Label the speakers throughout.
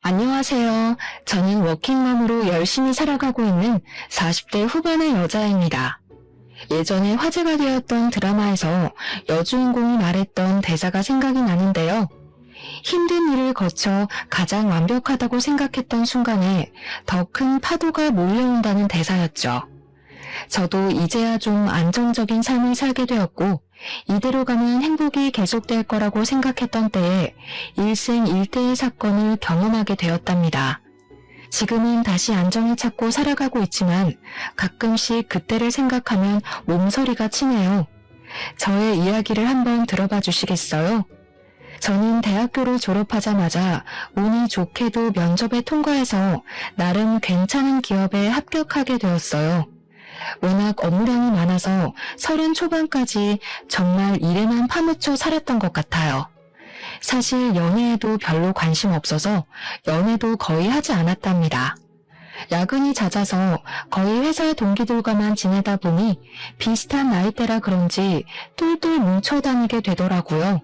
Speaker 1: 안녕하세요. 저는 워킹맘으로 열심히 살아가고 있는 40대 후반의 여자입니다. 예전에 화제가 되었던 드라마에서 여주인공이 말했던 대사가 생각이 나는데요. 힘든 일을 거쳐 가장 완벽하다고 생각했던 순간에 더 큰 파도가 몰려온다는 대사였죠. 저도 이제야 좀 안정적인 삶을 살게 되었고 이대로 가면 행복이 계속될 거라고 생각했던 때에 일생일대의 사건을 경험하게 되었답니다. 지금은 다시 안정을 찾고 살아가고 있지만 가끔씩 그때를 생각하면 몸서리가 치네요. 저의 이야기를 한번 들어봐 주시겠어요? 저는 대학교를 졸업하자마자 운이 좋게도 면접에 통과해서 나름 괜찮은 기업에 합격하게 되었어요. 워낙 업무량이 많아서 30 초반까지 정말 일에만 파묻혀 살았던 것 같아요. 사실 연애에도 별로 관심 없어서 연애도 거의 하지 않았답니다. 야근이 잦아서 거의 회사 동기들과만 지내다 보니 비슷한 나이대라 그런지 똘똘 뭉쳐 다니게 되더라고요.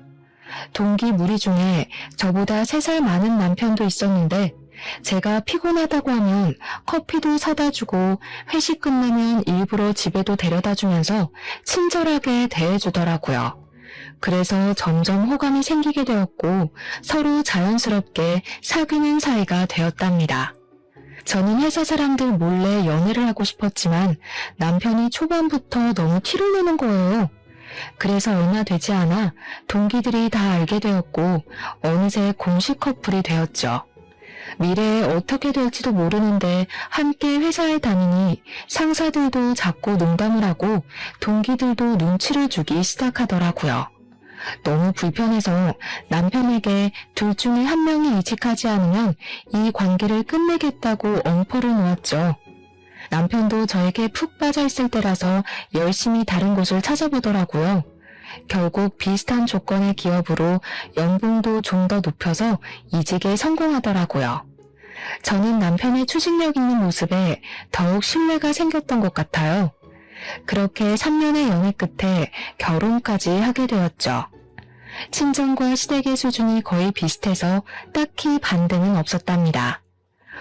Speaker 1: 동기 무리 중에 저보다 3살 많은 남편도 있었는데 제가 피곤하다고 하면 커피도 사다 주고 회식 끝나면 일부러 집에도 데려다 주면서 친절하게 대해주더라고요. 그래서 점점 호감이 생기게 되었고 서로 자연스럽게 사귀는 사이가 되었답니다. 저는 회사 사람들 몰래 연애를 하고 싶었지만 남편이 초반부터 너무 티를 내는 거예요. 그래서 얼마 되지 않아 동기들이 다 알게 되었고 어느새 공식 커플이 되었죠. 미래에 어떻게 될지도 모르는데 함께 회사에 다니니 상사들도 자꾸 농담을 하고 동기들도 눈치를 주기 시작하더라고요. 너무 불편해서 남편에게 둘 중에 한 명이 이직하지 않으면 이 관계를 끝내겠다고 엄포를 놓았죠. 남편도 저에게 푹 빠져 있을 때라서 열심히 다른 곳을 찾아보더라고요. 결국 비슷한 조건의 기업으로 연봉도 좀 더 높여서 이직에 성공하더라고요. 저는 남편의 추진력 있는 모습에 더욱 신뢰가 생겼던 것 같아요. 그렇게 3년의 연애 끝에 결혼까지 하게 되었죠. 친정과 시댁의 수준이 거의 비슷해서 딱히 반대는 없었답니다.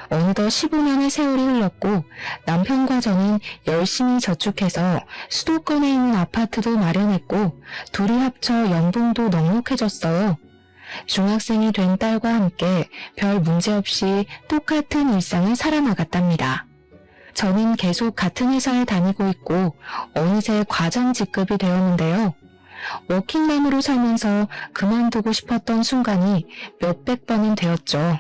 Speaker 1: 어느덧 15년의 세월이 흘렀고 남편과 저는 열심히 저축해서 수도권에 있는 아파트도 마련했고 둘이 합쳐 연봉도 넉넉해졌어요. 중학생이 된 딸과 함께 별 문제 없이 똑같은 일상을 살아나갔답니다. 저는 계속 같은 회사에 다니고 있고 어느새 과장 직급이 되었는데요. 워킹맘으로 살면서 그만두고 싶었던 순간이 몇백 번은 되었죠.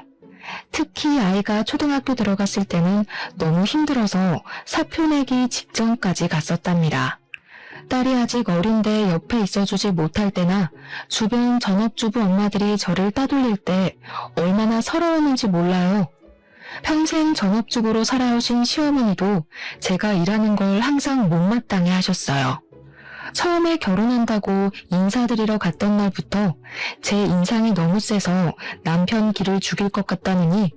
Speaker 1: 특히 아이가 초등학교 들어갔을 때는 너무 힘들어서 사표 내기 직전까지 갔었답니다. 딸이 아직 어린데 옆에 있어주지 못할 때나 주변 전업주부 엄마들이 저를 따돌릴 때 얼마나 서러웠는지 몰라요. 평생 전업주부로 살아오신 시어머니도 제가 일하는 걸 항상 못마땅해 하셨어요. 처음에 결혼한다고 인사드리러 갔던 날부터 제 인상이 너무 세서 남편 길을 죽일 것 같다느니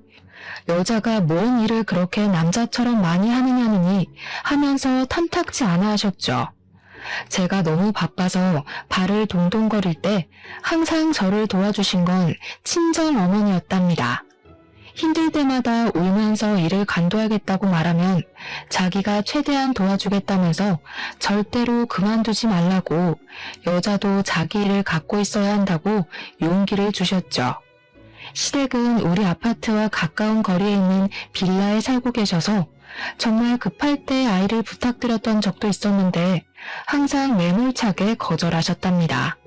Speaker 1: 여자가 뭔 일을 그렇게 남자처럼 많이 하느냐느니 하면서 탐탁지 않아 하셨죠. 제가 너무 바빠서 발을 동동거릴 때 항상 저를 도와주신 건 친정 어머니였답니다. 힘들 때마다 울면서 일을 관둬야겠다고 말하면 자기가 최대한 도와주겠다면서 절대로 그만두지 말라고 여자도 자기 일을 갖고 있어야 한다고 용기를 주셨죠. 시댁은 우리 아파트와 가까운 거리에 있는 빌라에 살고 계셔서 정말 급할 때 아이를 부탁드렸던 적도 있었는데 항상 매몰차게 거절하셨답니다.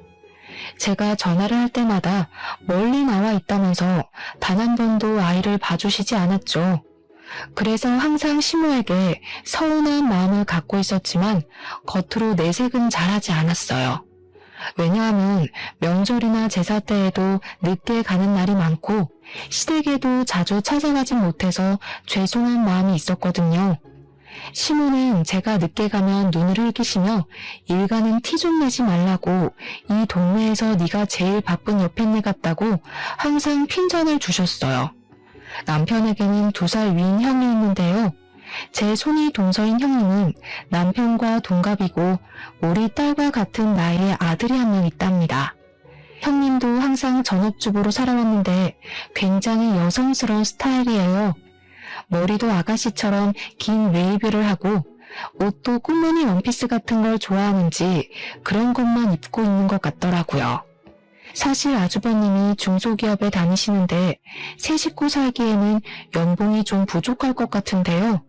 Speaker 1: 제가 전화를 할 때마다 멀리 나와 있다면서 단 한 번도 아이를 봐주시지 않았죠. 그래서 항상 시모에게 서운한 마음을 갖고 있었지만 겉으로 내색은 잘하지 않았어요. 왜냐하면 명절이나 제사 때에도 늦게 가는 날이 많고 시댁에도 자주 찾아가진 못해서 죄송한 마음이 있었거든요. 시모는 제가 늦게 가면 눈을 흘기시며 일가는 티 좀 내지 말라고 이 동네에서 네가 제일 바쁜 여편네 같다고 항상 핀잔을 주셨어요. 남편에게는 2살 위인 형이 있는데요. 제 손이 동서인 형님은 남편과 동갑이고 우리 딸과 같은 나이의 아들이 한 명 있답니다. 형님도 항상 전업주부로 살아왔는데 굉장히 여성스러운 스타일이에요. 머리도 아가씨처럼 긴 웨이브를 하고 옷도 꽃무늬 원피스 같은 걸 좋아하는지 그런 것만 입고 있는 것 같더라고요. 사실 아주버님이 중소기업에 다니시는데 세 식구 살기에는 연봉이 좀 부족할 것 같은데요.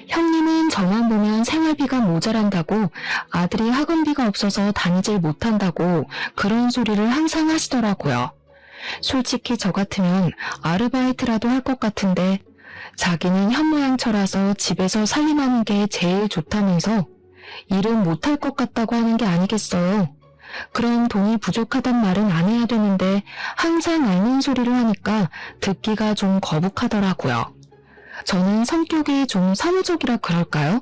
Speaker 1: 형님은 저만 보면 생활비가 모자란다고 아들이 학원비가 없어서 다니질 못한다고 그런 소리를 항상 하시더라고요. 솔직히 저 같으면 아르바이트라도 할 것 같은데 자기는 현모양처라서 집에서 살림하는 게 제일 좋다면서 일은 못할 것 같다고 하는 게 아니겠어요. 그럼 돈이 부족하단 말은 안 해야 되는데 항상 앓는 소리를 하니까 듣기가 좀 거북하더라고요. 저는 성격이 좀 사무적이라 그럴까요?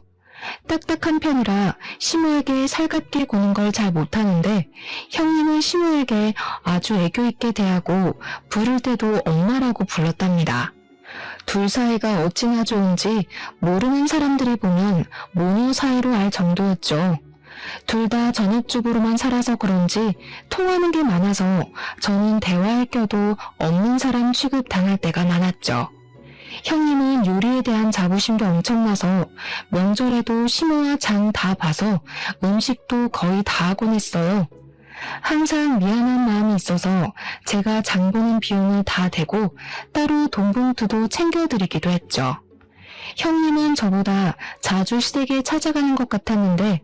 Speaker 1: 딱딱한 편이라 시모에게 살갑게 구는 걸 잘 못하는데 형님은 시모에게 아주 애교 있게 대하고 부를 때도 엄마라고 불렀답니다. 둘 사이가 어찌나 좋은지 모르는 사람들이 보면 모녀 사이로 알 정도였죠. 둘 다 전업주부로만 살아서 그런지 통하는 게 많아서 저는 대화할 껴도 없는 사람 취급 당할 때가 많았죠. 형님은 요리에 대한 자부심도 엄청나서 명절에도 시모와 장 다 봐서 음식도 거의 다 하곤 했어요. 항상 미안한 마음이 있어서 제가 장 보는 비용을 다 대고 따로 돈봉투도 챙겨드리기도 했죠. 형님은 저보다 자주 시댁에 찾아가는 것 같았는데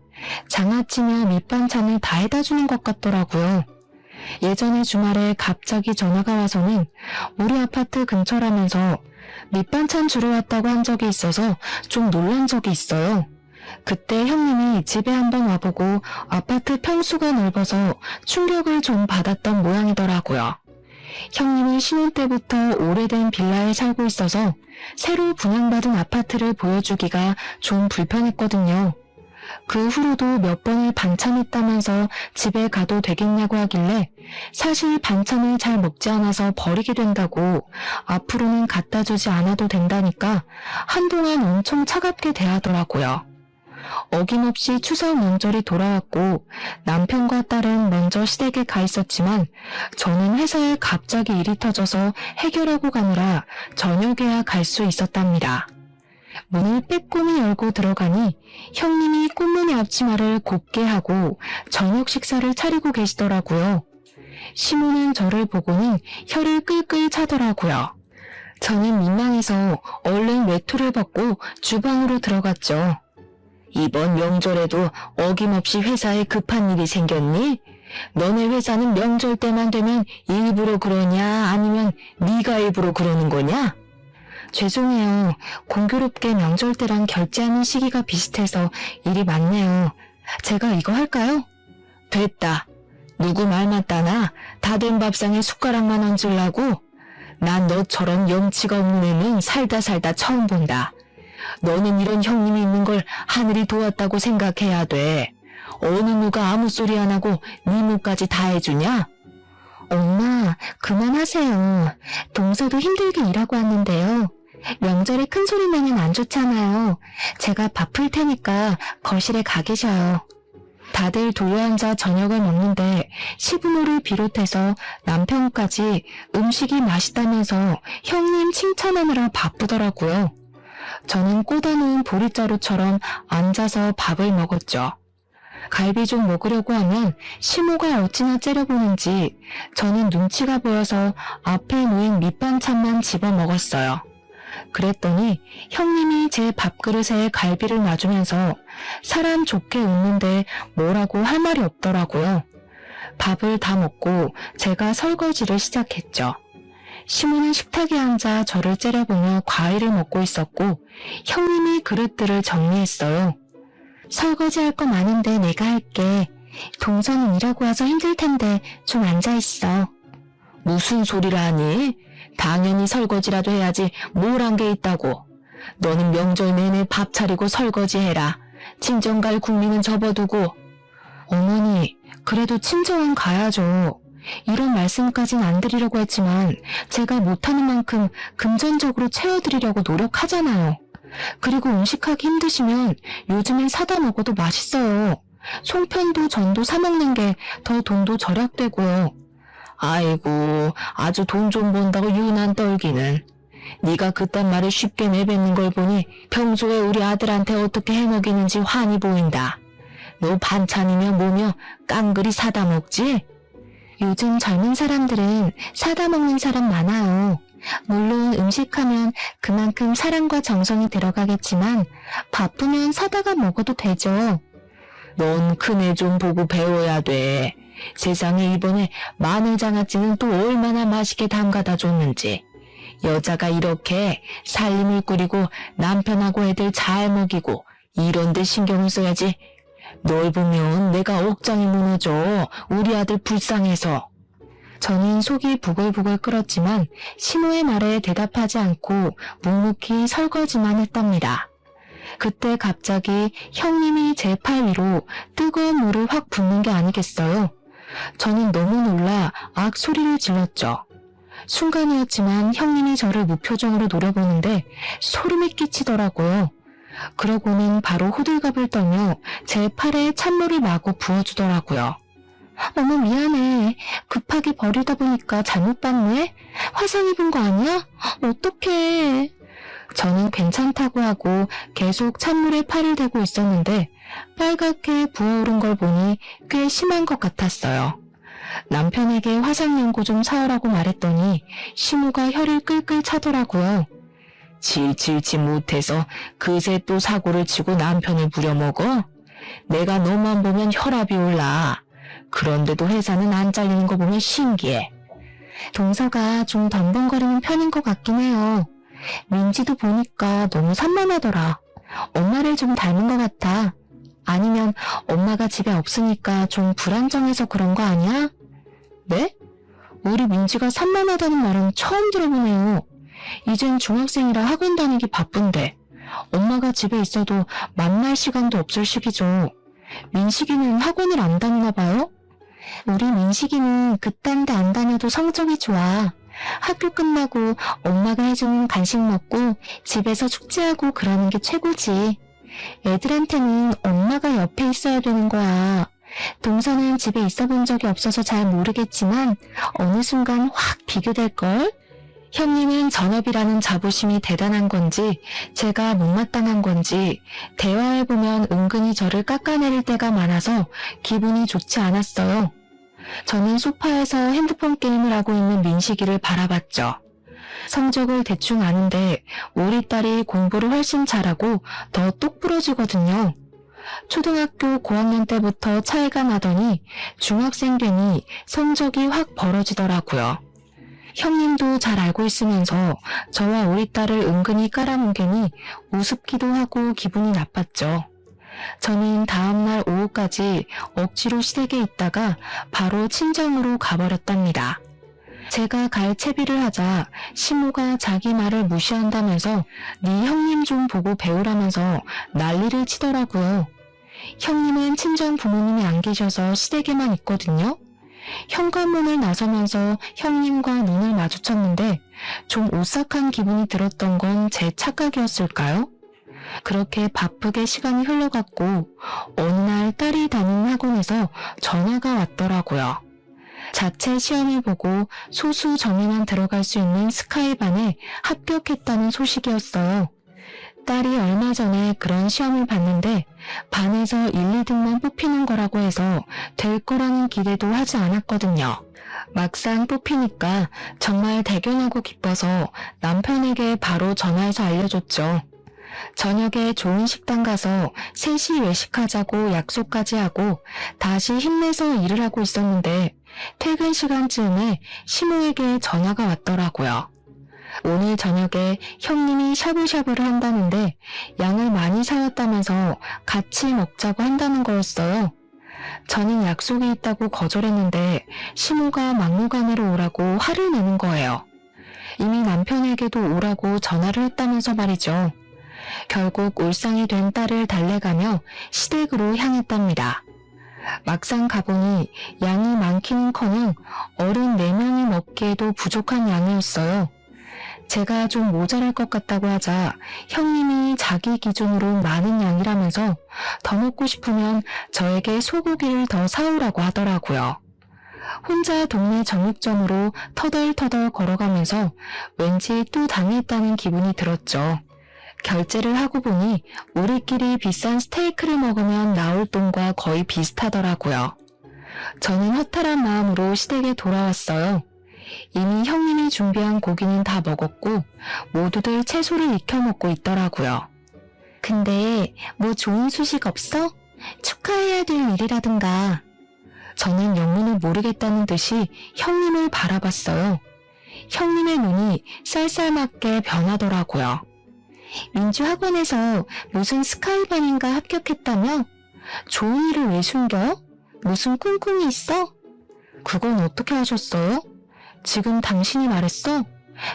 Speaker 1: 장아찌며 밑반찬을 다 해다 주는 것 같더라고요. 예전에 주말에 갑자기 전화가 와서는 우리 아파트 근처라면서 밑반찬 주러 왔다고 한 적이 있어서 좀 놀란 적이 있어요. 그때 형님이 집에 한번 와보고 아파트 평수가 넓어서 충격을 좀 받았던 모양이더라고요. 형님은 신혼 때부터 오래된 빌라에 살고 있어서 새로 분양받은 아파트를 보여주기가 좀 불편했거든요. 그 후로도 몇 번을 반찬했다면서 집에 가도 되겠냐고 하길래 사실 반찬을 잘 먹지 않아서 버리게 된다고 앞으로는 갖다 주지 않아도 된다니까 한동안 엄청 차갑게 대하더라고요. 어김없이 추석 명절이 돌아왔고 남편과 딸은 먼저 시댁에 가 있었지만 저는 회사에 갑자기 일이 터져서 해결하고 가느라 저녁에야 갈 수 있었답니다. 문을 빼꼼히 열고 들어가니 형님이 꽃무늬 앞치마를 곱게 하고 저녁 식사를 차리고 계시더라고요. 시모는 저를 보고는 혀를 끌끌 차더라고요. 저는 민망해서 얼른 외투를 벗고 주방으로 들어갔죠. 이번 명절에도 어김없이 회사에 급한 일이 생겼니? 너네 회사는 명절 때만 되면 일부러 그러냐 아니면 네가 일부러 그러는 거냐? 죄송해요. 공교롭게 명절 때랑 결제하는 시기가 비슷해서 일이 많네요. 제가 이거 할까요? 됐다. 누구 말 맞다나 다 된 밥상에 숟가락만 얹으려고? 난 너처럼 염치가 없는 애는 살다 처음 본다. 너는 이런 형님이 있는 걸 하늘이 도왔다고 생각해야 돼. 어느 누가 아무 소리 안 하고 네 몫까지 다 해주냐? 엄마, 그만하세요. 동서도 힘들게 일하고 왔는데요. 명절에 큰 소리 나면 안 좋잖아요. 제가 밥 풀 테니까 거실에 가 계셔요. 다들 둘러앉아 저녁을 먹는데 시부모를 비롯해서 남편까지 음식이 맛있다면서 형님 칭찬하느라 바쁘더라고요. 저는 꽂아놓은 보리자루처럼 앉아서 밥을 먹었죠. 갈비 좀 먹으려고 하면 시모가 어찌나 째려보는지 저는 눈치가 보여서 앞에 놓인 밑반찬만 집어 먹었어요. 그랬더니 형님이 제 밥그릇에 갈비를 놔주면서 사람 좋게 웃는데 뭐라고 할 말이 없더라고요. 밥을 다 먹고 제가 설거지를 시작했죠. 시모는 식탁에 앉아 저를 째려보며 과일을 먹고 있었고 형님이 그릇들을 정리했어요. 설거지할 거 많은데 내가 할게. 동서는 일하고 와서 힘들 텐데 좀 앉아있어. 무슨 소리를 하니? 당연히 설거지라도 해야지 뭘 한 게 있다고. 너는 명절 내내 밥 차리고 설거지해라. 친정 갈 국민은 접어두고. 어머니, 그래도 친정은 가야죠. 이런 말씀까진 안 드리려고 했지만 제가 못하는 만큼 금전적으로 채워드리려고 노력하잖아요. 그리고 음식하기 힘드시면 요즘엔 사다 먹어도 맛있어요. 송편도 전도 사 먹는 게 더 돈도 절약되고요. 아이고, 아주 돈 좀 번다고 유난 떨기는. 네가 그딴 말을 쉽게 내뱉는 걸 보니 평소에 우리 아들한테 어떻게 해먹이는지 환히 보인다. 너 반찬이며 뭐며 깡그리 사다 먹지? 요즘 젊은 사람들은 사다 먹는 사람 많아요. 물론 음식하면 그만큼 사랑과 정성이 들어가겠지만 바쁘면 사다가 먹어도 되죠. 넌 큰애 좀 보고 배워야 돼. 세상에 이번에 마늘장아찌는 또 얼마나 맛있게 담가다 줬는지. 여자가 이렇게 살림을 꾸리고 남편하고 애들 잘 먹이고 이런 데 신경을 써야지. 널 보면 내가 억장이 무너져. 우리 아들 불쌍해서. 저는 속이 부글부글 끓었지만 신호의 말에 대답하지 않고 묵묵히 설거지만 했답니다. 그때 갑자기 형님이 제 팔 위로 뜨거운 물을 확 붓는 게 아니겠어요. 저는 너무 놀라 악 소리를 질렀죠. 순간이었지만 형님이 저를 무표정으로 노려보는데 소름이 끼치더라고요. 그러고는 바로 호들갑을 떨며 제 팔에 찬물을 마구 부어주더라고요. 어머 미안해. 급하게 버리다 보니까 잘못 봤네. 화상 입은 거 아니야? 어떡해. 저는 괜찮다고 하고 계속 찬물에 팔을 대고 있었는데 빨갛게 부어오른 걸 보니 꽤 심한 것 같았어요. 남편에게 화상연고 좀 사오라고 말했더니 시무가 혀를 끌끌 차더라고요. 질질지 못해서 그새 또 사고를 치고 남편을 부려먹어? 내가 너만 보면 혈압이 올라. 그런데도 회사는 안 잘리는 거 보면 신기해. 동서가 좀 덤벙거리는 편인 것 같긴 해요. 민지도 보니까 너무 산만하더라. 엄마를 좀 닮은 것 같아. 아니면 엄마가 집에 없으니까 좀 불안정해서 그런 거 아니야? 네? 우리 민지가 산만하다는 말은 처음 들어보네요. 이젠 중학생이라 학원 다니기 바쁜데 엄마가 집에 있어도 만날 시간도 없을 시기죠. 민식이는 학원을 안 다니나 봐요? 우리 민식이는 그딴 데 안 다녀도 성적이 좋아. 학교 끝나고 엄마가 해주는 간식 먹고 집에서 숙제하고 그러는 게 최고지. 애들한테는 엄마가 옆에 있어야 되는 거야. 동서는 집에 있어 본 적이 없어서 잘 모르겠지만 어느 순간 확 비교될걸? 형님은 전업이라는 자부심이 대단한 건지 제가 못마땅한 건지 대화해보면 은근히 저를 깎아내릴 때가 많아서 기분이 좋지 않았어요. 저는 소파에서 핸드폰 게임을 하고 있는 민식이를 바라봤죠. 성적을 대충 아는데 우리 딸이 공부를 훨씬 잘하고 더 똑부러지거든요. 초등학교 고학년 때부터 차이가 나더니 중학생 되니 성적이 확 벌어지더라고요. 형님도 잘 알고 있으면서 저와 우리 딸을 은근히 깔아뭉개니 우습기도 하고 기분이 나빴죠. 저는 다음날 오후까지 억지로 시댁에 있다가 바로 친정으로 가버렸답니다. 제가 갈 채비를 하자 시모가 자기 말을 무시한다면서 네 형님 좀 보고 배우라면서 난리를 치더라고요. 형님은 친정 부모님이 안 계셔서 시댁에만 있거든요. 현관문을 나서면서 형님과 눈을 마주쳤는데 좀 오싹한 기분이 들었던 건 제 착각이었을까요? 그렇게 바쁘게 시간이 흘러갔고 어느 날 딸이 다니는 학원에서 전화가 왔더라고요. 자체 시험을 보고 소수 정예만 들어갈 수 있는 스카이반에 합격했다는 소식이었어요. 딸이 얼마 전에 그런 시험을 봤는데 반에서 1, 2등만 뽑히는 거라고 해서 될 거라는 기대도 하지 않았거든요. 막상 뽑히니까 정말 대견하고 기뻐서 남편에게 바로 전화해서 알려줬죠. 저녁에 좋은 식당 가서 셋이 외식하자고 약속까지 하고 다시 힘내서 일을 하고 있었는데 퇴근 시간쯤에 시모에게 전화가 왔더라고요. 오늘 저녁에 형님이 샤브샤브를 한다는데 양을 많이 사왔다면서 같이 먹자고 한다는 거였어요. 저는 약속이 있다고 거절했는데 시모가 막무가내로 오라고 화를 내는 거예요. 이미 남편에게도 오라고 전화를 했다면서 말이죠. 결국 울상이 된 딸을 달래가며 시댁으로 향했답니다. 막상 가보니 양이 많기는커녕 어른 4명이 먹기에도 부족한 양이었어요. 제가 좀 모자랄 것 같다고 하자 형님이 자기 기준으로 많은 양이라면서 더 먹고 싶으면 저에게 소고기를 더 사오라고 하더라고요. 혼자 동네 정육점으로 터덜터덜 걸어가면서 왠지 또 당했다는 기분이 들었죠. 결제를 하고 보니 우리끼리 비싼 스테이크를 먹으면 나올 돈과 거의 비슷하더라고요. 저는 허탈한 마음으로 시댁에 돌아왔어요. 이미 형님이 준비한 고기는 다 먹었고 모두들 채소를 익혀 먹고 있더라고요. 근데 뭐 좋은 소식 없어? 축하해야 될 일이라든가. 저는 영문을 모르겠다는 듯이 형님을 바라봤어요. 형님의 눈이 쌀쌀맞게 변하더라고요. 민주학원에서 무슨 스카이반인가 합격했다며? 좋은 일을 왜 숨겨? 무슨 꿍꿍이 있어? 그건 어떻게 하셨어요? 지금 당신이 말했어?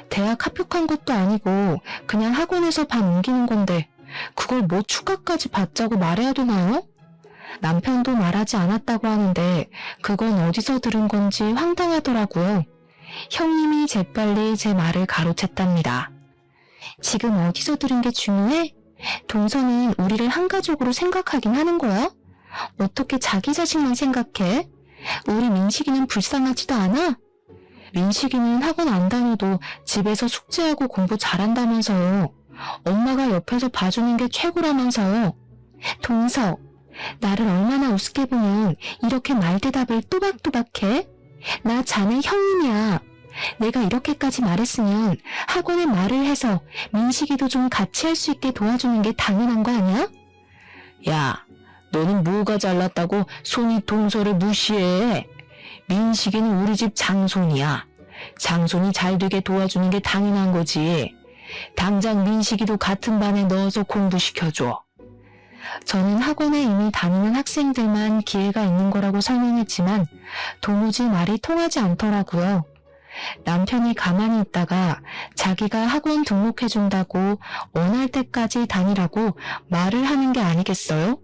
Speaker 1: 대학 합격한 것도 아니고 그냥 학원에서 반 옮기는 건데 그걸 뭐 축하까지 받자고 말해야 되나요? 남편도 말하지 않았다고 하는데 그건 어디서 들은 건지 황당하더라고요. 형님이 재빨리 제 말을 가로챘답니다. 지금 어디서 들은 게 중요해? 동서는 우리를 한 가족으로 생각하긴 하는 거야? 어떻게 자기 자식만 생각해? 우리 민식이는 불쌍하지도 않아? 민식이는 학원 안 다녀도 집에서 숙제하고 공부 잘한다면서요. 엄마가 옆에서 봐주는 게 최고라면서요. 동서, 나를 얼마나 우습게 보면 이렇게 말대답을 또박또박해? 나 자네 형님이야. 내가 이렇게까지 말했으면 학원에 말을 해서 민식이도 좀 같이 할 수 있게 도와주는 게 당연한 거 아니야? 야, 너는 뭐가 잘났다고 손이 동서를 무시해? 민식이는 우리 집 장손이야. 장손이 잘 되게 도와주는 게 당연한 거지. 당장 민식이도 같은 반에 넣어서 공부시켜줘. 저는 학원에 이미 다니는 학생들만 기회가 있는 거라고 설명했지만 도무지 말이 통하지 않더라고요. 남편이 가만히 있다가 자기가 학원 등록해준다고 원할 때까지 다니라고 말을 하는 게 아니겠어요?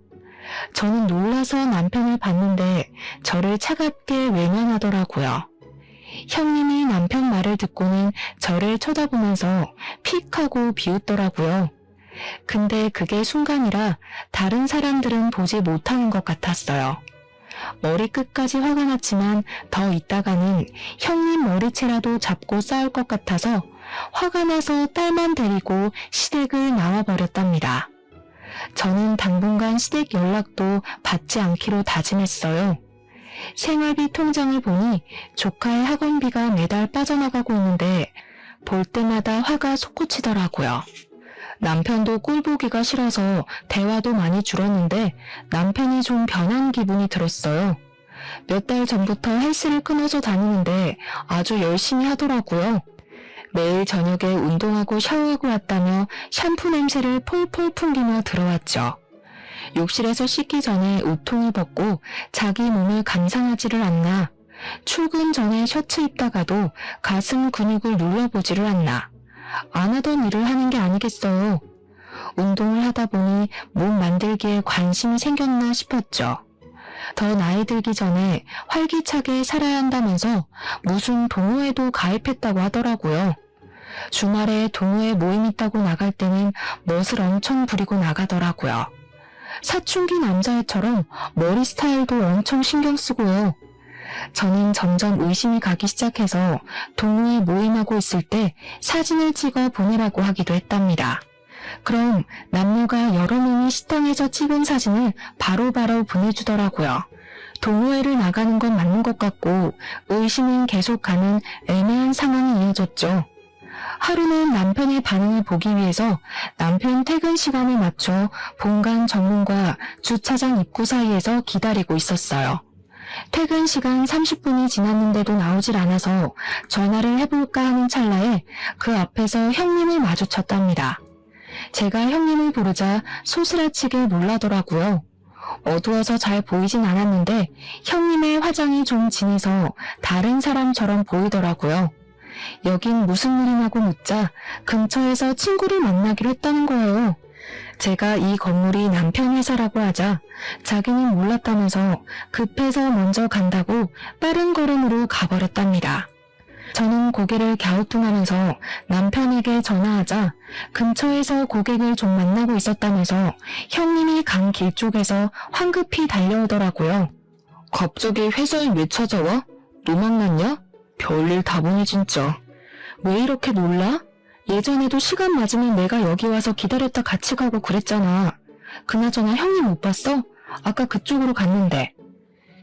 Speaker 1: 저는 놀라서 남편을 봤는데 저를 차갑게 외면하더라고요. 형님이 남편 말을 듣고는 저를 쳐다보면서 픽 하고 비웃더라고요. 근데 그게 순간이라 다른 사람들은 보지 못하는 것 같았어요. 머리끝까지 화가 났지만 더 있다가는 형님 머리채라도 잡고 싸울 것 같아서 화가 나서 딸만 데리고 시댁을 나와버렸답니다. 저는 당분간 시댁 연락도 받지 않기로 다짐했어요. 생활비 통장을 보니 조카의 학원비가 매달 빠져나가고 있는데 볼 때마다 화가 솟구치더라고요. 남편도 꼴보기가 싫어서 대화도 많이 줄었는데 남편이 좀 변한 기분이 들었어요. 몇 달 전부터 헬스를 끊어서 다니는데 아주 열심히 하더라고요. 매일 저녁에 운동하고 샤워하고 왔다며 샴푸 냄새를 폴폴 풍기며 들어왔죠. 욕실에서 씻기 전에 우통을 벗고 자기 몸을 감상하지를 않나. 출근 전에 셔츠 입다가도 가슴 근육을 눌러보지를 않나. 안 하던 일을 하는 게 아니겠어요. 운동을 하다 보니 몸 만들기에 관심이 생겼나 싶었죠. 더 나이 들기 전에 활기차게 살아야 한다면서 무슨 동호회도 가입했다고 하더라고요. 주말에 동호회 모임 있다고 나갈 때는 멋을 엄청 부리고 나가더라고요. 사춘기 남자애처럼 머리 스타일도 엄청 신경 쓰고요. 저는 점점 의심이 가기 시작해서 동호회 모임하고 있을 때 사진을 찍어 보내라고 하기도 했답니다. 그럼 남녀가 여러 명이 식당에서 찍은 사진을 바로바로 보내주더라고요. 동호회를 나가는 건 맞는 것 같고 의심은 계속 가는 애매한 상황이 이어졌죠. 하루는 남편의 반응을 보기 위해서 남편 퇴근 시간에 맞춰 본관 정문과 주차장 입구 사이에서 기다리고 있었어요. 퇴근 시간 30분이 지났는데도 나오질 않아서 전화를 해볼까 하는 찰나에 그 앞에서 형님을 마주쳤답니다. 제가 형님을 부르자 소스라치게 놀라더라고요. 어두워서 잘 보이진 않았는데 형님의 화장이 좀 진해서 다른 사람처럼 보이더라고요. 여긴 무슨 일이냐고 묻자 근처에서 친구를 만나기로 했다는 거예요. 제가 이 건물이 남편 회사라고 하자 자기는 몰랐다면서 급해서 먼저 간다고 빠른 걸음으로 가버렸답니다. 저는 고개를 갸우뚱하면서 남편에게 전화하자 근처에서 고객을 좀 만나고 있었다면서 형님이 간 길 쪽에서 황급히 달려오더라고요. 갑자기 회사에 왜 찾아와? 노망났냐? 별일 다 보니 진짜. 왜 이렇게 놀라? 예전에도 시간 맞으면 내가 여기 와서 기다렸다 같이 가고 그랬잖아. 그나저나 형님 못 봤어? 아까 그쪽으로 갔는데.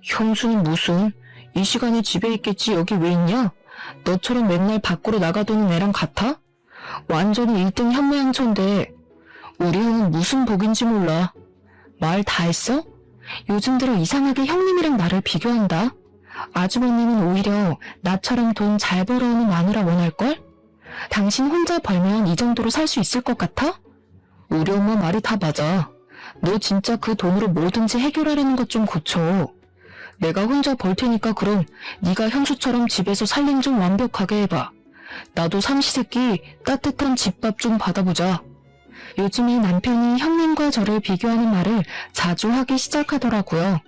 Speaker 1: 형수는 무슨? 이 시간에 집에 있겠지 여기 왜 있냐? 너처럼 맨날 밖으로 나가도는 애랑 같아? 완전히 1등 현모양처인데 우리 형은 무슨 복인지 몰라. 말 다 했어? 요즘 들어 이상하게 형님이랑 나를 비교한다. 아주버님은 오히려 나처럼 돈 잘 벌어오는 마누라 원할걸? 당신 혼자 벌면 이 정도로 살 수 있을 것 같아? 우리 엄마 말이 다 맞아. 너 진짜 그 돈으로 뭐든지 해결하려는 것 좀 고쳐. 내가 혼자 벌 테니까 그럼 네가 형수처럼 집에서 살림 좀 완벽하게 해봐. 나도 삼시세끼 따뜻한 집밥 좀 받아보자. 요즘에 남편이 형님과 저를 비교하는 말을 자주 하기 시작하더라고요.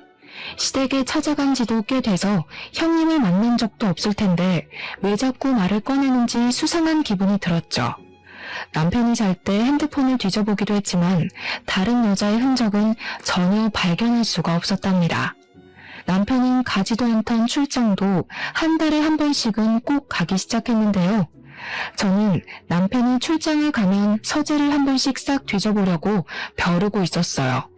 Speaker 1: 시댁에 찾아간 지도 꽤 돼서 형님을 만난 적도 없을 텐데 왜 자꾸 말을 꺼내는지 수상한 기분이 들었죠. 남편이 잘 때 핸드폰을 뒤져보기도 했지만 다른 여자의 흔적은 전혀 발견할 수가 없었답니다. 남편은 가지도 않던 출장도 한 달에 한 번씩은 꼭 가기 시작했는데요. 저는 남편이 출장을 가면 서재를 한 번씩 싹 뒤져보려고 벼르고 있었어요.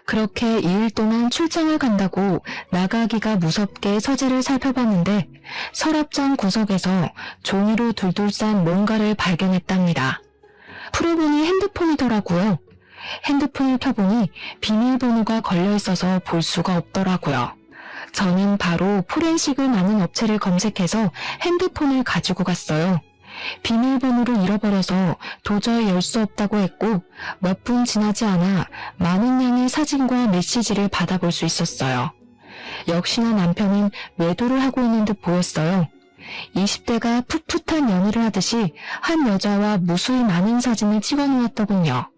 Speaker 1: 그렇게 2일 동안 출장을 간다고 나가기가 무섭게 서재를 살펴봤는데 서랍장 구석에서 종이로 둘둘 싼 뭔가를 발견했답니다. 풀어보니 핸드폰이더라고요. 핸드폰을 켜보니 비밀번호가 걸려있어서 볼 수가 없더라고요. 저는 바로 포렌식을 많은 업체를 검색해서 핸드폰을 가지고 갔어요. 비밀번호를 잃어버려서 도저히 열 수 없다고 했고 몇 분 지나지 않아 많은 양의 사진과 메시지를 받아볼 수 있었어요. 역시나 남편은 외도를 하고 있는 듯 보였어요. 20대가 풋풋한 연애를 하듯이 한 여자와 무수히 많은 사진을 찍어놓았더군요.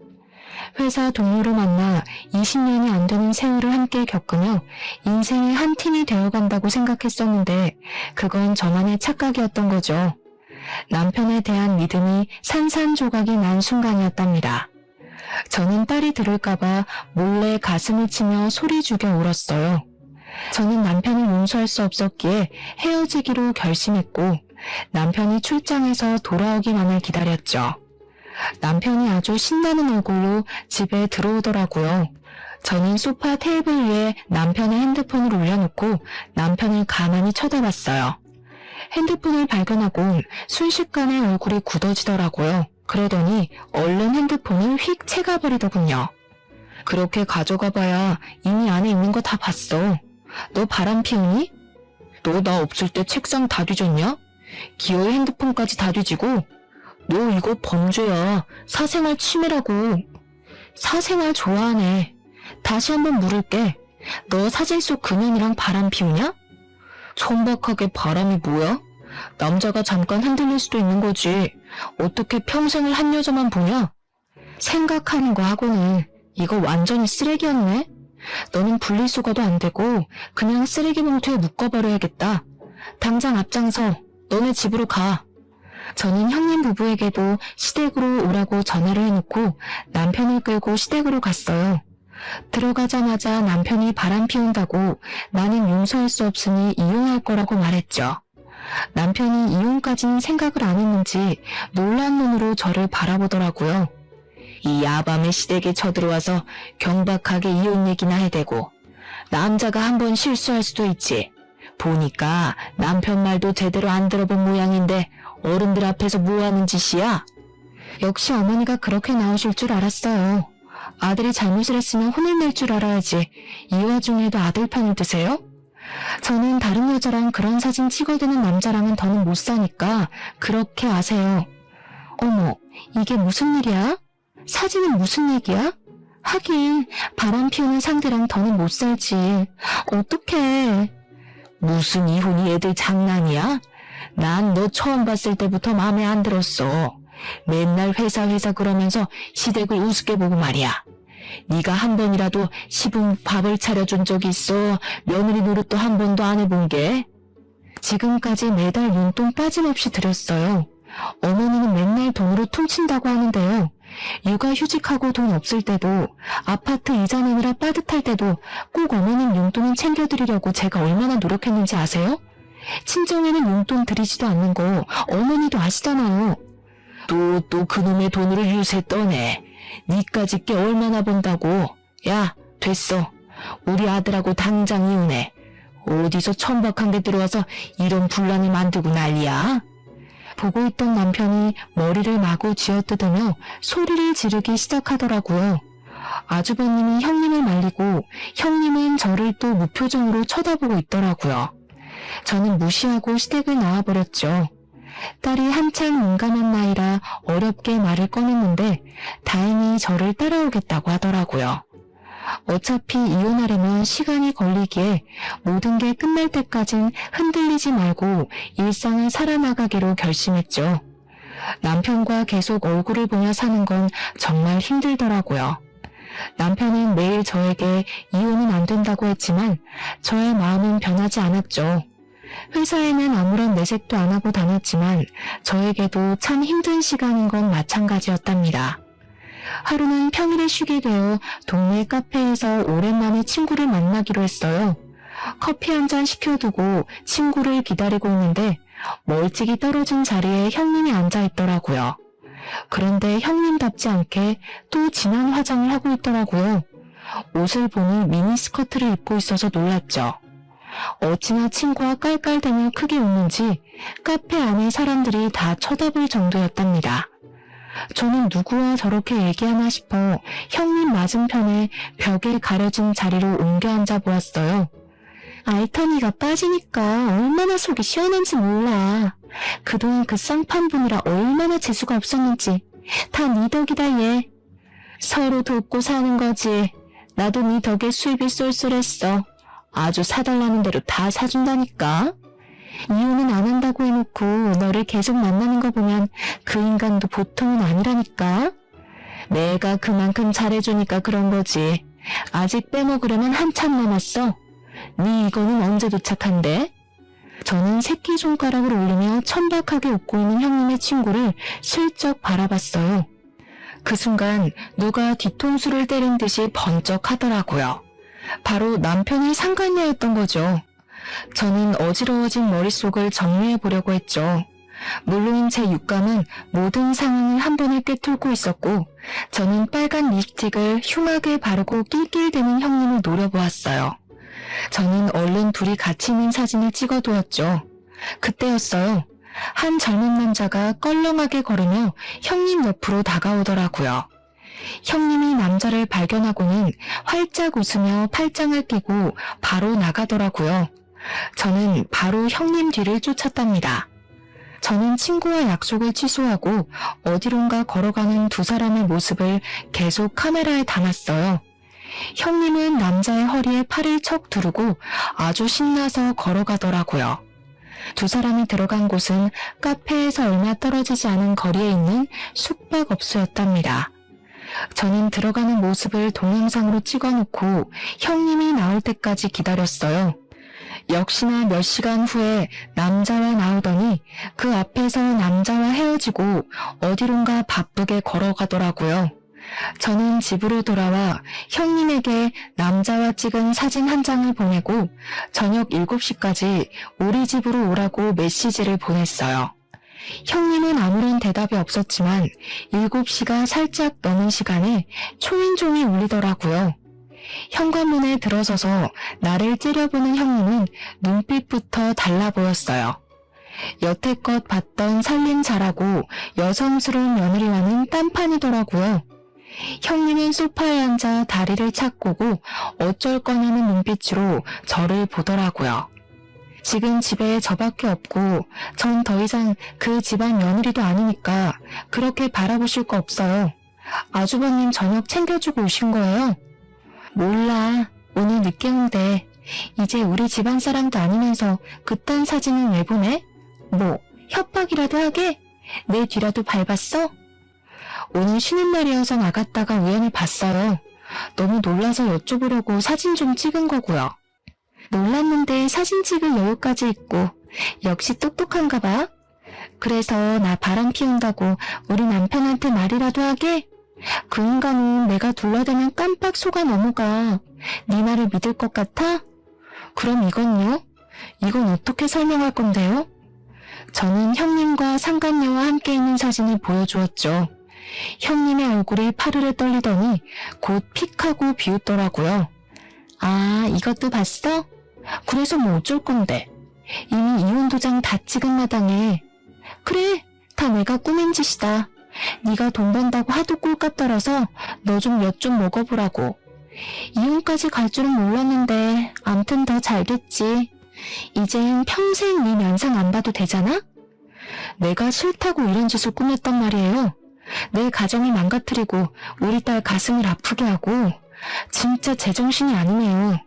Speaker 1: 회사 동료로 만나 20년이 안 되는 세월을 함께 겪으며 인생의 한 팀이 되어간다고 생각했었는데 그건 저만의 착각이었던 거죠. 남편에 대한 믿음이 산산조각이 난 순간이었답니다. 저는 딸이 들을까봐 몰래 가슴을 치며 소리 죽여 울었어요. 저는 남편을 용서할 수 없었기에 헤어지기로 결심했고 남편이 출장에서 돌아오기만을 기다렸죠. 남편이 아주 신나는 얼굴로 집에 들어오더라고요. 저는 소파 테이블 위에 남편의 핸드폰을 올려놓고 남편을 가만히 쳐다봤어요. 핸드폰을 발견하고 순식간에 얼굴이 굳어지더라고요. 그러더니 얼른 핸드폰을 휙 채가버리더군요. 그렇게 가져가봐야 이미 안에 있는 거 다 봤어. 너 바람 피우니? 너 나 없을 때 책상 다 뒤졌냐? 기어이 핸드폰까지 다 뒤지고? 너 이거 범죄야. 사생활 침해라고. 사생활 좋아하네. 다시 한번 물을게. 너 사진 속 그년이랑 바람 피우냐? 천박하게 바람이 뭐야? 남자가 잠깐 흔들릴 수도 있는 거지. 어떻게 평생을 한 여자만 보냐? 생각하는 거 하고는 이거 완전히 쓰레기였네? 너는 분리수거도 안 되고 그냥 쓰레기 봉투에 묶어버려야겠다. 당장 앞장서 너네 집으로 가. 저는 형님 부부에게도 시댁으로 오라고 전화를 해놓고 남편을 끌고 시댁으로 갔어요. 들어가자마자 남편이 바람 피운다고 나는 용서할 수 없으니 이혼할 거라고 말했죠. 남편이 이혼까지는 생각을 안 했는지 놀란 눈으로 저를 바라보더라고요. 이 야밤에 시댁에 쳐들어와서 경박하게 이혼 얘기나 해대고 남자가 한번 실수할 수도 있지. 보니까 남편 말도 제대로 안 들어본 모양인데 어른들 앞에서 뭐하는 짓이야? 역시 어머니가 그렇게 나오실 줄 알았어요. 아들이 잘못을 했으면 혼을 낼 줄 알아야지. 이 와중에도 아들 편을 드세요? 저는 다른 여자랑 그런 사진 찍어대는 남자랑은 더는 못 사니까 그렇게 아세요. 어머, 이게 무슨 일이야? 사진은 무슨 얘기야? 하긴 바람 피우는 상대랑 더는 못 살지. 어떡해. 무슨 이혼이 애들 장난이야? 난 너 처음 봤을 때부터 마음에 안 들었어. 맨날 회사 그러면서 시댁을 우습게 보고 말이야. 네가 한 번이라도 시분 밥을 차려준 적이 있어? 며느리 노릇도 한 번도 안 해본 게? 지금까지 매달 용돈 빠짐없이 드렸어요. 어머니는 맨날 돈으로 퉁친다고 하는데요. 육아휴직하고 돈 없을 때도 아파트 이자 내느라 빠듯할 때도 꼭 어머님 용돈은 챙겨드리려고 제가 얼마나 노력했는지 아세요? 친정에는 용돈 드리지도 않는 거 어머니도 아시잖아요. 또 그놈의 돈으로 유세 떠네. 니까짓 게 얼마나 본다고. 야, 됐어. 우리 아들하고 당장 이혼해. 어디서 천박한 게 들어와서 이런 분란을 만들고 난리야? 보고 있던 남편이 머리를 마구 쥐어뜯으며 소리를 지르기 시작하더라고요. 아주버님이 형님을 말리고 형님은 저를 또 무표정으로 쳐다보고 있더라고요. 저는 무시하고 시댁을 나와버렸죠. 딸이 한창 민감한 나이라 어렵게 말을 꺼냈는데 다행히 저를 따라오겠다고 하더라고요. 어차피 이혼하려면 시간이 걸리기에 모든 게 끝날 때까진 흔들리지 말고 일상을 살아나가기로 결심했죠. 남편과 계속 얼굴을 보며 사는 건 정말 힘들더라고요. 남편은 매일 저에게 이혼은 안 된다고 했지만 저의 마음은 변하지 않았죠. 회사에는 아무런 내색도 안 하고 다녔지만 저에게도 참 힘든 시간인 건 마찬가지였답니다. 하루는 평일에 쉬게 되어 동네 카페에서 오랜만에 친구를 만나기로 했어요. 커피 한 잔 시켜두고 친구를 기다리고 있는데 멀찍이 떨어진 자리에 형님이 앉아있더라고요. 그런데 형님답지 않게 또 진한 화장을 하고 있더라고요. 옷을 보니 미니스커트를 입고 있어서 놀랐죠. 어찌나 친구와 깔깔대며 크게 웃는지 카페 안에 사람들이 다 쳐다볼 정도였답니다. 저는 누구와 저렇게 얘기하나 싶어 형님 맞은편에 벽에 가려진 자리로 옮겨 앉아 보았어요. 알턴이가 빠지니까 얼마나 속이 시원한지 몰라. 그동안 그 쌍판 보느라 얼마나 재수가 없었는지. 다 네 덕이다 얘. 서로 돕고 사는 거지. 나도 네 덕에 수입이 쏠쏠했어. 아주 사달라는 대로 다 사준다니까. 이혼은 안 한다고 해놓고 너를 계속 만나는 거 보면 그 인간도 보통은 아니라니까. 내가 그만큼 잘해주니까 그런 거지. 아직 빼먹으려면 한참 남았어. 네 이거는 언제 도착한대? 저는 새끼손가락을 올리며 천박하게 웃고 있는 형님의 친구를 슬쩍 바라봤어요. 그 순간 누가 뒤통수를 때린 듯이 번쩍하더라고요. 바로 남편이 상간녀였던 거죠. 저는 어지러워진 머릿속을 정리해 보려고 했죠. 물론 제 육감은 모든 상황을 한 번에 꿰뚫고 있었고 저는 빨간 립스틱을 흉하게 바르고 낄낄대는 형님을 노려보았어요. 저는 얼른 둘이 같이 있는 사진을 찍어두었죠. 그때였어요. 한 젊은 남자가 껄렁하게 걸으며 형님 옆으로 다가오더라고요. 형님이 남자를 발견하고는 활짝 웃으며 팔짱을 끼고 바로 나가더라고요. 저는 바로 형님 뒤를 쫓았답니다. 저는 친구와 약속을 취소하고 어디론가 걸어가는 두 사람의 모습을 계속 카메라에 담았어요. 형님은 남자의 허리에 팔을 척 두르고 아주 신나서 걸어가더라고요. 두 사람이 들어간 곳은 카페에서 얼마 떨어지지 않은 거리에 있는 숙박업소였답니다. 저는 들어가는 모습을 동영상으로 찍어놓고 형님이 나올 때까지 기다렸어요. 역시나 몇 시간 후에 남자와 나오더니 그 앞에서 남자와 헤어지고 어디론가 바쁘게 걸어가더라고요. 저는 집으로 돌아와 형님에게 남자와 찍은 사진 한 장을 보내고 저녁 7시까지 우리 집으로 오라고 메시지를 보냈어요. 형님은 아무런 대답이 없었지만 7시가 살짝 넘은 시간에 초인종이 울리더라고요. 현관문에 들어서서 나를 째려보는 형님은 눈빛부터 달라 보였어요. 여태껏 봤던 살림 잘하고 여성스러운 며느리와는 딴판이더라고요. 형님은 소파에 앉아 다리를 착고고 어쩔 거냐는 눈빛으로 저를 보더라고요. 지금 집에 저밖에 없고 전 더 이상 그 집안 며느리도 아니니까 그렇게 바라보실 거 없어요. 아주버님 저녁 챙겨주고 오신 거예요? 몰라. 오늘 늦게 온대. 이제 우리 집안 사람도 아니면서 그딴 사진은 왜 보내? 뭐 협박이라도 하게? 내 뒤라도 밟았어? 오늘 쉬는 날이어서 나갔다가 우연히 봤어요. 너무 놀라서 여쭤보려고 사진 좀 찍은 거고요. 놀랐는데 사진 찍을 여유까지 있고 역시 똑똑한가 봐. 그래서 나 바람 피운다고 우리 남편한테 말이라도 하게? 그 인간은 내가 둘러대면 깜빡 속아 넘어가. 네 말을 믿을 것 같아? 그럼 이건요? 이건 어떻게 설명할 건데요? 저는 형님과 상간녀와 함께 있는 사진을 보여주었죠. 형님의 얼굴이 파르르 떨리더니 곧 픽하고 비웃더라고요. 아, 이것도 봤어? 그래서 뭐 어쩔 건데. 이미 이혼 도장 다 찍은 마당에. 그래, 다 내가 꾸민 짓이다. 네가 돈 번다고 하도 꼴값 떨어서 너 좀 엿 좀 먹어보라고. 이혼까지 갈 줄은 몰랐는데 암튼 더 잘됐지. 이젠 평생 네 면상 안 봐도 되잖아? 내가 싫다고 이런 짓을 꾸몄단 말이에요. 내 가정을 망가뜨리고 우리 딸 가슴을 아프게 하고. 진짜 제정신이 아니네요.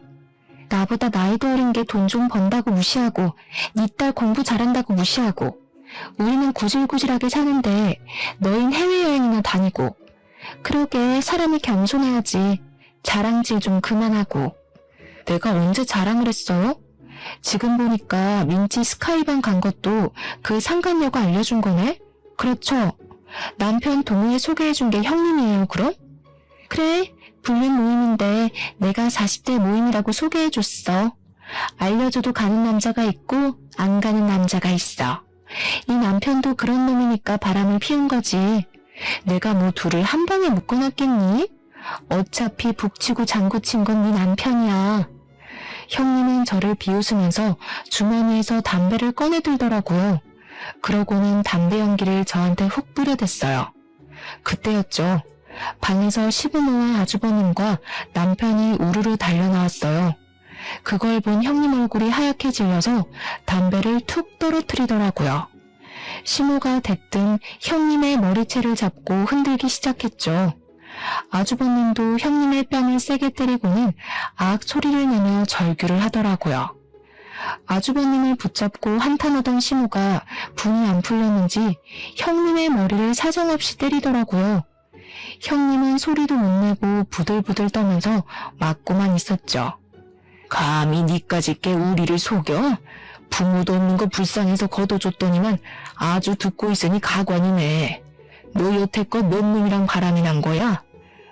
Speaker 1: 나보다 나이도 어린 게 돈 좀 번다고 무시하고 네 딸 공부 잘한다고 무시하고 우리는 구질구질하게 사는데 너흰 해외여행이나 다니고. 그러게 사람이 겸손해야지. 자랑질 좀 그만하고. 내가 언제 자랑을 했어요? 지금 보니까 민지 스카이방 간 것도 그 상간녀가 알려준 거네? 그렇죠. 남편 동우에 소개해준 게 형님이에요, 그럼? 그래, 불륜 모임인데 내가 40대 모임이라고 소개해줬어. 알려줘도 가는 남자가 있고 안 가는 남자가 있어. 이 남편도 그런 놈이니까 바람을 피운 거지. 내가 뭐 둘을 한 방에 묶어놨겠니? 어차피 북치고 장구친 건 네 남편이야. 형님은 저를 비웃으면서 주머니에서 담배를 꺼내들더라고요. 그러고는 담배 연기를 저한테 훅 뿌려댔어요. 그때였죠. 방에서 시부모와 아주버님과 남편이 우르르 달려나왔어요. 그걸 본 형님 얼굴이 하얗게 질려서 담배를 툭 떨어뜨리더라고요. 시모가 대뜸 형님의 머리채를 잡고 흔들기 시작했죠. 아주버님도 형님의 뺨을 세게 때리고는 악 소리를 내며 절규를 하더라고요. 아주버님을 붙잡고 한탄하던 시모가 분이 안 풀렸는지 형님의 머리를 사정없이 때리더라고요. 형님은 소리도 못 내고 부들부들 떠면서 맞고만 있었죠. 감히 니까지 깨 우리를 속여? 부모도 없는 거 불쌍해서 걷어줬더니만 아주 듣고 있으니 가관이네. 너 여태껏 몇 놈이랑 바람이 난 거야?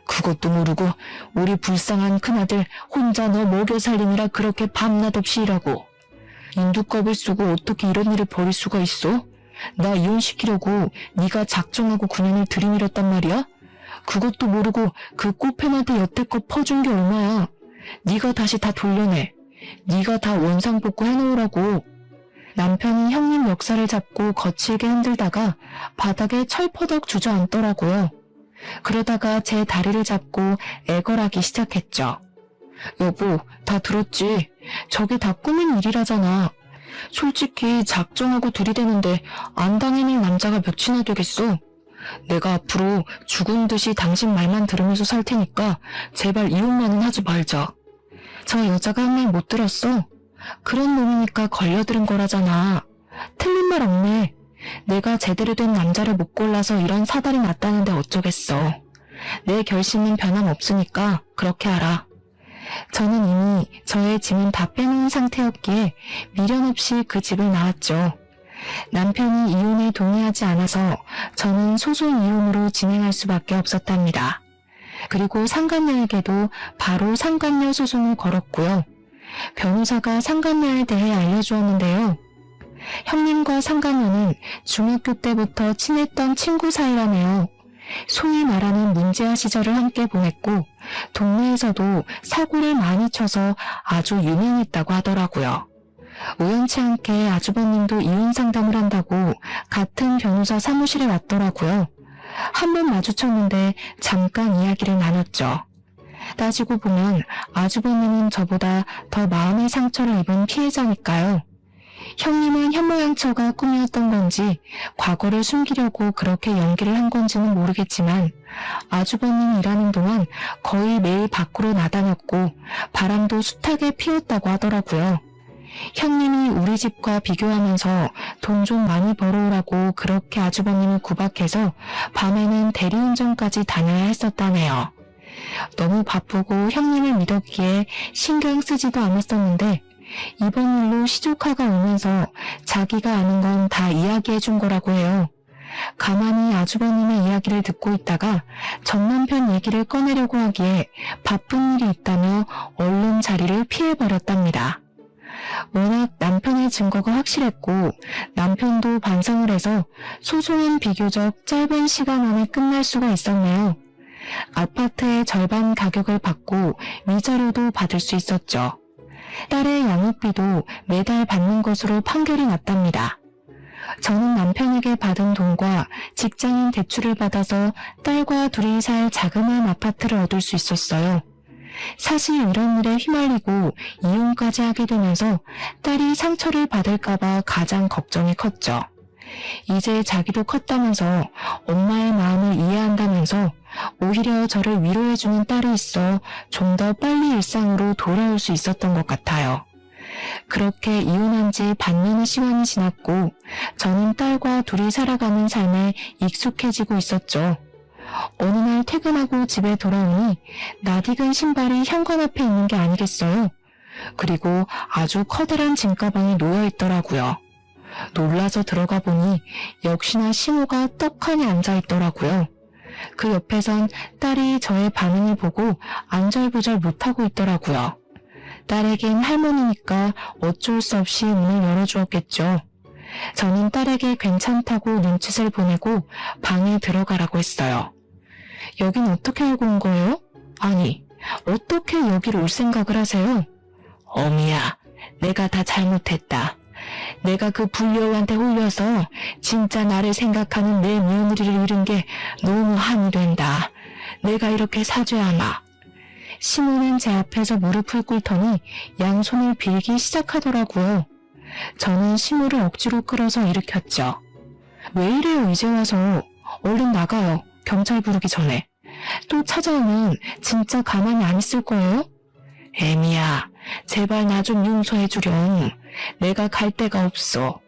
Speaker 1: 그것도 모르고 우리 불쌍한 큰아들 혼자 너 먹여 살리느라 그렇게 밤낮 없이 일하고. 인두껍을 쓰고 어떻게 이런 일을 벌일 수가 있어? 나 이혼시키려고 네가 작정하고 9년을 들이밀었단 말이야? 그것도 모르고 그 꽃뱀한테 여태껏 퍼준 게 얼마야. 네가 다시 다 돌려내. 네가 다 원상복구 해놓으라고. 남편이 형님 멱살을 잡고 거칠게 흔들다가 바닥에 철퍼덕 주저앉더라고요. 그러다가 제 다리를 잡고 애걸하기 시작했죠. 여보, 다 들었지? 저게 다 꾸민 일이라잖아. 솔직히 작정하고 들이대는데 안 당해낼 남자가 몇이나 되겠어? 내가 앞으로 죽은 듯이 당신 말만 들으면서 살 테니까 제발 이혼만은 하지 말자. 저 여자가 한 말 못 들었어? 그런 놈이니까 걸려들은 거라잖아. 틀린 말 없네. 내가 제대로 된 남자를 못 골라서 이런 사달이 났다는데 어쩌겠어. 내 결심은 변함없으니까 그렇게 알아. 저는 이미 저의 짐은 다 빼놓은 상태였기에 미련 없이 그 집을 나왔죠. 남편이 이혼에 동의하지 않아서 저는 소송 이혼으로 진행할 수밖에 없었답니다. 그리고 상간녀에게도 바로 상간녀 소송을 걸었고요. 변호사가 상간녀에 대해 알려주었는데요. 형님과 상간녀는 중학교 때부터 친했던 친구 사이라네요. 소위 말하는 문제아 시절을 함께 보냈고 동네에서도 사고를 많이 쳐서 아주 유명했다고 하더라고요. 우연치 않게 아주버님도 이혼 상담을 한다고 같은 변호사 사무실에 왔더라고요. 한 번 마주쳤는데 잠깐 이야기를 나눴죠. 따지고 보면 아주버님은 저보다 더 마음의 상처를 입은 피해자니까요. 형님은 현모양처가 꿈이었던 건지 과거를 숨기려고 그렇게 연기를 한 건지는 모르겠지만 아주버님이 일하는 동안 거의 매일 밖으로 나다녔고 바람도 숱하게 피웠다고 하더라고요. 형님이 우리 집과 비교하면서 돈 좀 많이 벌어오라고 그렇게 아주버님을 구박해서 밤에는 대리운전까지 다녀야 했었다네요. 너무 바쁘고 형님을 믿었기에 신경 쓰지도 않았었는데 이번 일로 시조카가 오면서 자기가 아는 건 다 이야기해 준 거라고 해요. 가만히 아주버님의 이야기를 듣고 있다가 전 남편 얘기를 꺼내려고 하기에 바쁜 일이 있다며 얼른 자리를 피해버렸답니다. 워낙 남편의 증거가 확실했고 남편도 반성을 해서 소송은 비교적 짧은 시간 안에 끝날 수가 있었네요. 아파트의 절반 가격을 받고 위자료도 받을 수 있었죠. 딸의 양육비도 매달 받는 것으로 판결이 났답니다. 저는 남편에게 받은 돈과 직장인 대출을 받아서 딸과 둘이 살 자그마한 아파트를 얻을 수 있었어요. 사실 이런 일에 휘말리고 이혼까지 하게 되면서 딸이 상처를 받을까봐 가장 걱정이 컸죠. 이제 자기도 컸다면서 엄마의 마음을 이해한다면서 오히려 저를 위로해주는 딸이 있어 좀 더 빨리 일상으로 돌아올 수 있었던 것 같아요. 그렇게 이혼한 지 반년의 시간이 지났고 저는 딸과 둘이 살아가는 삶에 익숙해지고 있었죠. 어느 날 퇴근하고 집에 돌아오니 낯익은 신발이 현관 앞에 있는 게 아니겠어요. 그리고 아주 커다란 짐가방이 놓여있더라고요. 놀라서 들어가 보니 역시나 시모가 떡하니 앉아있더라고요. 그 옆에선 딸이 저의 반응을 보고 안절부절 못하고 있더라고요. 딸에겐 할머니니까 어쩔 수 없이 문을 열어주었겠죠. 저는 딸에게 괜찮다고 눈짓을 보내고 방에 들어가라고 했어요. 여긴 어떻게 알고 온 거예요? 아니, 어떻게 여기로 올 생각을 하세요? 어미야, 내가 다 잘못했다. 내가 그 불려한테 홀려서 진짜 나를 생각하는 내 며느리를 잃은 게 너무 한이 된다. 내가 이렇게 사죄하마. 시모는 제 앞에서 무릎을 꿇더니 양손을 빌기 시작하더라고요. 저는 시모를 억지로 끌어서 일으켰죠. 왜 이래요 이제 와서. 얼른 나가요. 경찰 부르기 전에. 또 찾아오면 진짜 가만히 안 있을 거예요? 애미야, 제발 나 좀 용서해주렴. 내가 갈 데가 없어.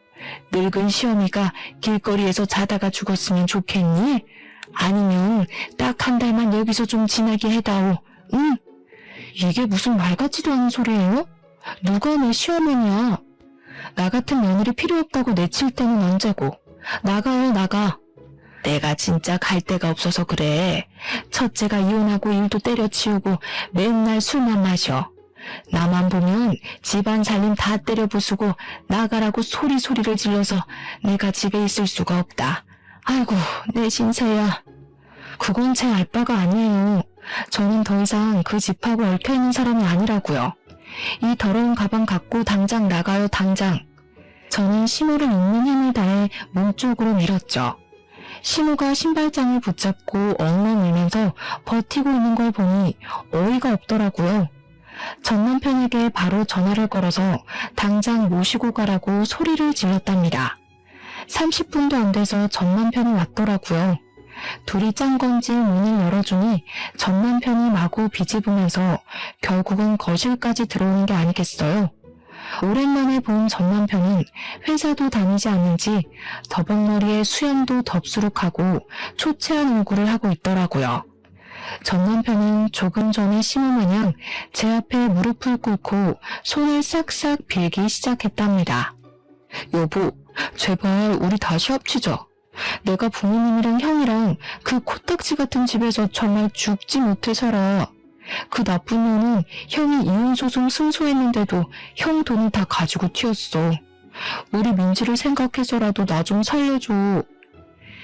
Speaker 1: 늙은 시어미가 길거리에서 자다가 죽었으면 좋겠니? 아니면 딱 한 달만 여기서 좀 지내게 해다오. 응? 이게 무슨 말 같지도 않은 소리예요? 누가 내 시어머니야? 나 같은 며느리 필요 없다고 내칠 때는 언제고. 나가요, 나가. 내가 진짜 갈 데가 없어서 그래. 첫째가 이혼하고 일도 때려치우고 맨날 술만 마셔. 나만 보면 집안 살림 다 때려 부수고 나가라고 소리를 질러서 내가 집에 있을 수가 없다. 아이고, 내 신세야. 그건 제 알바가 아니에요. 저는 더 이상 그 집하고 얽혀있는 사람이 아니라고요. 이 더러운 가방 갖고 당장 나가요, 당장. 저는 시모를 있는 힘을 다해 문 쪽으로 밀었죠. 시모가 신발장을 붙잡고 엉엉 울면서 버티고 있는 걸 보니 어이가 없더라고요. 전 남편에게 바로 전화를 걸어서 당장 모시고 가라고 소리를 질렀답니다. 30분도 안 돼서 전 남편이 왔더라고요. 둘이 짠 건지 문을 열어주니 전 남편이 마구 비집으면서 결국은 거실까지 들어오는 게 아니겠어요. 오랜만에 본 전 남편은 회사도 다니지 않는지 더벅머리에 수염도 덥수룩하고 초췌한 얼굴을 하고 있더라고요. 전 남편은 조금 전에 시모마냥 제 앞에 무릎을 꿇고 손을 싹싹 빌기 시작했답니다. 여보, 제발 우리 다시 합치자. 내가 부모님이랑 형이랑 그 코딱지 같은 집에서 정말 죽지 못해 살아. 그 나쁜 놈은 형이 이혼소송 승소했는데도 형 돈을 다 가지고 튀었어. 우리 민지를 생각해서라도 나 좀 살려줘.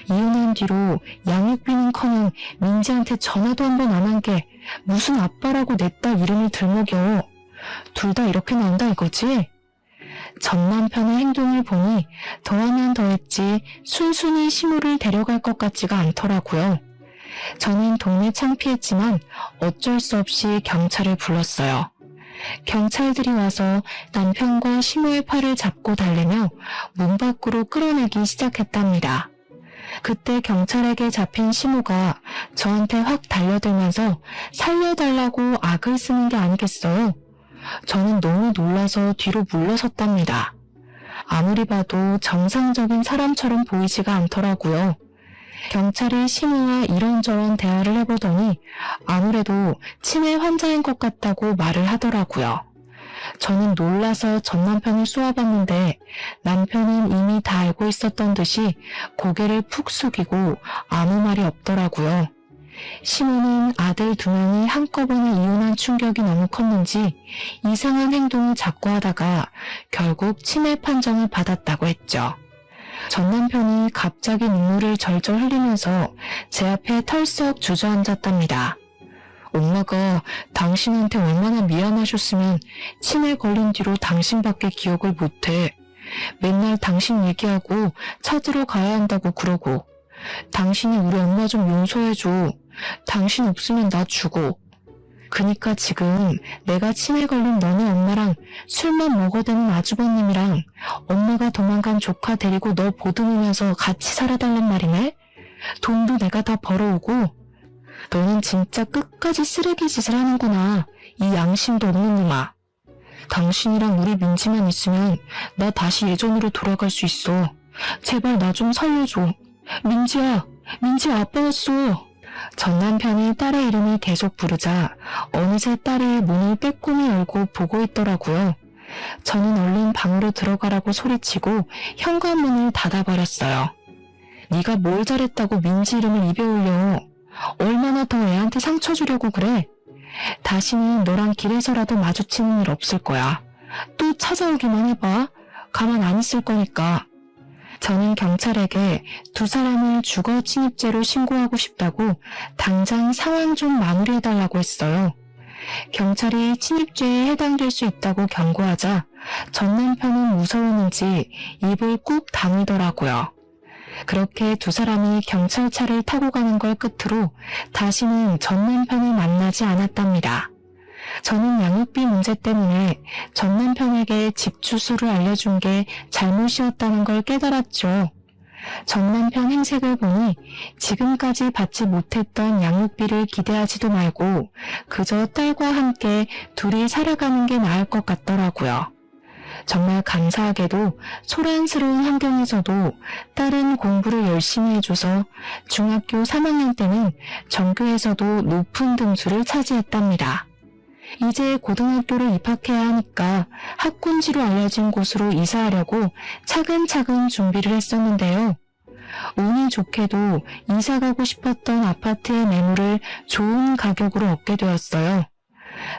Speaker 1: 이혼한 뒤로 양육비는커녕 민지한테 전화도 한 번 안 한 게 무슨 아빠라고 내 딸 이름을 들먹여. 둘 다 이렇게 난다 이거지? 전 남편의 행동을 보니 더하면 더했지 순순히 시모를 데려갈 것 같지가 않더라고요. 저는 동네 창피했지만 어쩔 수 없이 경찰을 불렀어요. 경찰들이 와서 남편과 시모의 팔을 잡고 달래며 문 밖으로 끌어내기 시작했답니다. 그때 경찰에게 잡힌 시모가 저한테 확 달려들면서 살려달라고 악을 쓰는 게 아니겠어요? 저는 너무 놀라서 뒤로 물러섰답니다. 아무리 봐도 정상적인 사람처럼 보이지가 않더라고요. 경찰이 시모와 이런저런 대화를 해보더니 아무래도 치매 환자인 것 같다고 말을 하더라고요. 저는 놀라서 전 남편을 쏘아봤는데 남편은 이미 다 알고 있었던 듯이 고개를 푹 숙이고 아무 말이 없더라고요. 시모는 아들 2명이 한꺼번에 이혼한 충격이 너무 컸는지 이상한 행동을 자꾸 하다가 결국 치매 판정을 받았다고 했죠. 전 남편이 갑자기 눈물을 절절 흘리면서 제 앞에 털썩 주저앉았답니다. 엄마가 당신한테 얼마나 미안하셨으면 치매 걸린 뒤로 당신밖에 기억을 못해. 맨날 당신 얘기하고 찾으러 가야 한다고 그러고, 당신이 우리 엄마 좀 용서해줘. 당신 없으면 나 죽어. 그니까 지금 내가 치매 걸린 너네 엄마랑 술만 먹어대는 아주버님이랑 엄마가 도망간 조카 데리고 너 보듬으면서 같이 살아달란 말이네? 돈도 내가 다 벌어오고. 너는 진짜 끝까지 쓰레기 짓을 하는구나. 이 양심도 없는 놈아. 당신이랑 우리 민지만 있으면 나 다시 예전으로 돌아갈 수 있어. 제발 나 좀 살려줘. 민지야, 민지야 아빠 왔어. 전 남편이 딸의 이름을 계속 부르자 어느새 딸이 문을 빼꼼히 열고 보고 있더라고요. 저는 얼른 방으로 들어가라고 소리치고 현관문을 닫아버렸어요. 네가 뭘 잘했다고 민지 이름을 입에 올려. 얼마나 더 애한테 상처 주려고 그래? 다시는 너랑 길에서라도 마주치는 일 없을 거야. 또 찾아오기만 해봐. 가만 안 있을 거니까. 저는 경찰에게 2사람을 주거 침입죄로 신고하고 싶다고 당장 상황 좀 마무리해달라고 했어요. 경찰이 침입죄에 해당될 수 있다고 경고하자 전 남편은 무서웠는지 입을 꾹 다물더라고요. 그렇게 2사람이 경찰차를 타고 가는 걸 끝으로 다시는 전 남편을 만나지 않았답니다. 저는 양육비 문제 때문에 전 남편에게 집 주소를 알려준 게 잘못이었다는 걸 깨달았죠. 전 남편 행색을 보니 지금까지 받지 못했던 양육비를 기대하지도 말고 그저 딸과 함께 둘이 살아가는 게 나을 것 같더라고요. 정말 감사하게도 소란스러운 환경에서도 딸은 공부를 열심히 해줘서 중학교 3학년 때는 전교에서도 높은 등수를 차지했답니다. 이제 고등학교를 입학해야 하니까 학군지로 알려진 곳으로 이사하려고 차근차근 준비를 했었는데요. 운이 좋게도 이사 가고 싶었던 아파트의 매물을 좋은 가격으로 얻게 되었어요.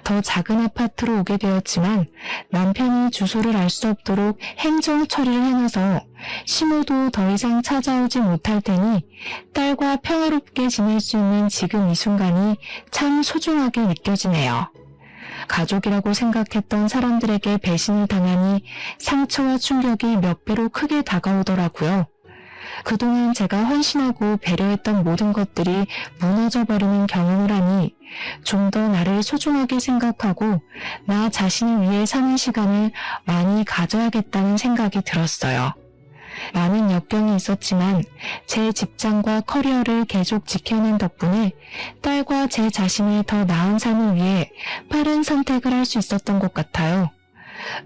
Speaker 1: 더 작은 아파트로 오게 되었지만 남편이 주소를 알 수 없도록 행정 처리를 해놔서 시모도 더 이상 찾아오지 못할 테니 딸과 평화롭게 지낼 수 있는 지금 이 순간이 참 소중하게 느껴지네요. 가족이라고 생각했던 사람들에게 배신을 당하니 상처와 충격이 몇 배로 크게 다가오더라고요. 그동안 제가 헌신하고 배려했던 모든 것들이 무너져버리는 경험을 하니 좀 더 나를 소중하게 생각하고 나 자신을 위해 사는 시간을 많이 가져야겠다는 생각이 들었어요. 많은 역경이 있었지만 제 직장과 커리어를 계속 지켜낸 덕분에 딸과 제 자신의 더 나은 삶을 위해 빠른 선택을 할 수 있었던 것 같아요.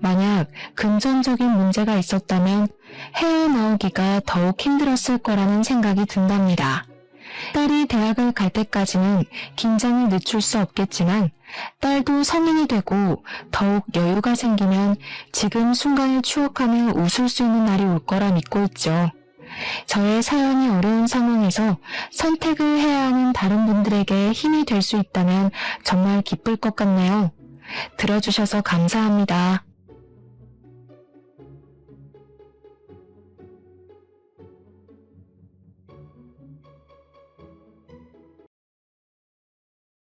Speaker 1: 만약 금전적인 문제가 있었다면 헤어나오기가 더욱 힘들었을 거라는 생각이 든답니다. 딸이 대학을 갈 때까지는 긴장을 늦출 수 없겠지만 딸도 성인이 되고 더욱 여유가 생기면 지금 순간을 추억하며 웃을 수 있는 날이 올 거라 믿고 있죠. 저의 사연이 어려운 상황에서 선택을 해야 하는 다른 분들에게 힘이 될 수 있다면 정말 기쁠 것 같네요. 들어주셔서 감사합니다.